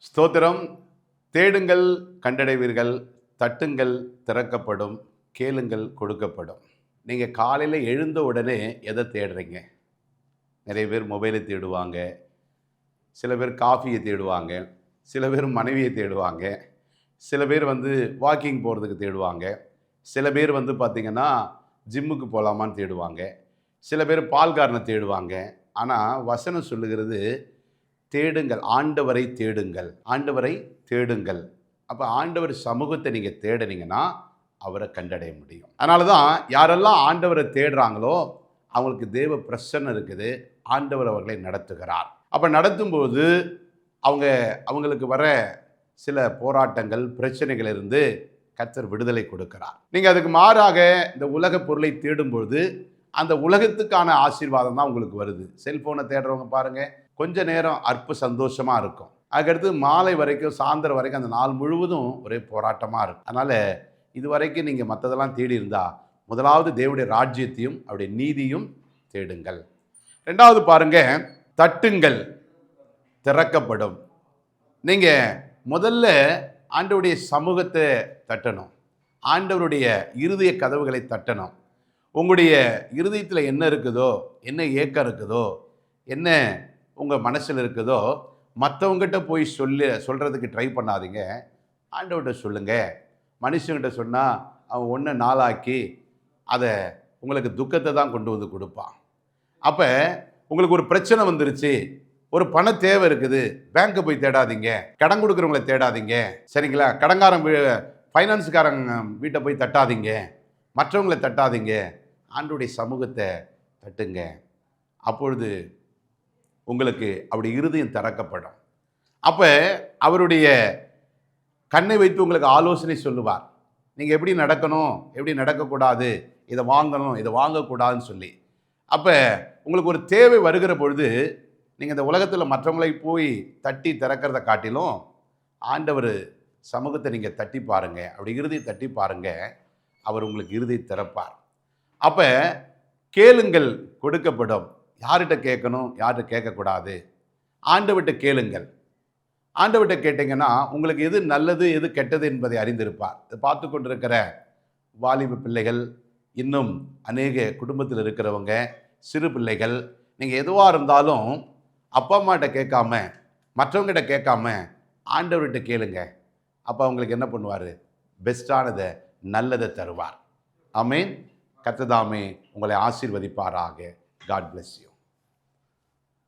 ஸ்தோத்திரம். தேடுங்கள் கண்டடைவீர்கள், தட்டுங்கள் திறக்கப்படும், கேளுங்கள் கொடுக்கப்படும். நீங்கள் காலையில் எழுந்த உடனே எதை தேடுறீங்க? நிறைய பேர் மொபைலை தேடுவாங்க, சில பேர் காஃபியை தேடுவாங்க, சில பேர் மனைவியை தேடுவாங்க, சில பேர் வாக்கிங் போகிறதுக்கு தேடுவாங்க, சில பேர் பார்த்திங்கன்னா ஜிம்முக்கு போகலாமான்னு தேடுவாங்க, சில பேர் பால்காரனை தேடுவாங்க. ஆனால் வசனம் சொல்லுகிறது தேடுங்கள், ஆண்டவரை தேடுங்கள், ஆண்டவரை தேடுங்கள். அப்போ ஆண்டவர் சமூகத்தை நீங்கள் தேடினீங்கன்னா அவரை கண்டடைய முடியும். அதனால தான் யாரெல்லாம் ஆண்டவரை தேடுறாங்களோ அவங்களுக்கு தேவ பிரசன்னம் இருக்குது, ஆண்டவர் அவர்களை நடத்துகிறார். அப்போ நடத்தும்போது அவங்களுக்கு வர சில போராட்டங்கள் பிரச்சனைகளிலிருந்து கர்த்தர் விடுதலை கொடுக்கிறார். நீங்கள் அதுக்கு மாறாக இந்த உலக பொருளை தேடும்போது அந்த உலகத்துக்கான ஆசீர்வாதம் தான் உங்களுக்கு வருது. செல்ஃபோனை தேடுறவங்க பாருங்கள், கொஞ்ச நேரம் அற்ப சந்தோஷமாக இருக்கும், அதுக்கடுத்து மாலை வரைக்கும் சாயந்தரம் வரைக்கும் அந்த நாள் முழுவதும் ஒரே போராட்டமாக இருக்கும். அதனால் இது வரைக்கும் நீங்கள் மற்றதெல்லாம் தேடி இருந்தால் முதலாவது தேவனுடைய ராஜ்யத்தையும் அவருடைய நீதியும் தேடுங்கள். ரெண்டாவது பாருங்கள், தட்டுங்கள் திறக்கப்படும். நீங்கள் முதல்ல ஆண்டவருடைய சமூகத்தை தட்டணும், ஆண்டவருடைய இருதய கதவுகளை தட்டணும். உங்களுடைய இருதயத்தில் என்ன இருக்குதோ, என்ன ஏக்கம் இருக்குதோ, என்ன உங்கள் மனசில் இருக்குதோ மற்றவங்ககிட்ட போய் சொல்கிறதுக்கு ட்ரை பண்ணாதீங்க. ஆண்டவர்கிட்ட சொல்லுங்கள். மனுஷங்கிட்ட சொன்னால் அவன் ஒன்று நாளாக்கி அதை உங்களுக்கு துக்கத்தை தான் கொண்டு வந்து கொடுப்பான். அப்போ உங்களுக்கு ஒரு பிரச்சனை வந்துருச்சு, ஒரு பண தேவை இருக்குது, பேங்க்கை போய் தேடாதீங்க, கடன் கொடுக்குறவங்களை தேடாதீங்க, சரிங்களா? கடங்காரன் ஃபைனான்ஸுக்காரங்க வீட்டை போய் தட்டாதீங்க, மற்றவங்களை தட்டாதீங்க, ஆண்டவருடைய சமூகத்தை தட்டுங்க. அப்பொழுது உங்களுக்கு அவருடைய இருதயம் திறக்கப்படும். அப்போ அவருடைய கண்ணை வைத்து உங்களுக்கு ஆலோசனை சொல்லுவார். நீங்கள் எப்படி நடக்கணும், எப்படி நடக்கக்கூடாது, இதை வாங்கணும், இதை வாங்கக்கூடாதுன்னு சொல்லி. அப்போ உங்களுக்கு ஒரு தேவை வருகிற பொழுது நீங்கள் இந்த உலகத்தில் மற்றவங்களை போய் தட்டி திறக்கிறத காட்டிலும் ஆண்டவர் சமூகத்தை நீங்கள் தட்டி பாருங்கள், அப்படி இறுதியை தட்டி பாருங்கள், அவர் உங்களுக்கு இறுதியை திறப்பார். அப்போ கேளுங்கள் கொடுக்கப்படும். யார்கிட்ட கேட்கணும், யார்கிட்ட கேட்கக்கூடாது? ஆண்டவர்கிட்ட கேளுங்கள். ஆண்டவர்கிட்ட கேட்டிங்கன்னா உங்களுக்கு எது நல்லது எது கெட்டது என்பதை அறிந்திருப்பார். இதை பார்த்து கொண்டிருக்கிற வாலிப பிள்ளைகள், இன்னும் அநேக குடும்பத்தில் இருக்கிறவங்க, சிறு பிள்ளைகள், நீங்கள் எதுவாக இருந்தாலும் அப்பா அம்மாட்ட கேட்காம, மற்றவங்ககிட்ட கேட்காம ஆண்டவர்கிட்ட கேளுங்க. அப்போ அவங்களுக்கு என்ன பண்ணுவார்? பெஸ்ட்டானதை, நல்லதை தருவார். ஆமென். கர்த்தர் தாமே உங்களை ஆசீர்வதிப்பாராக. God bless you.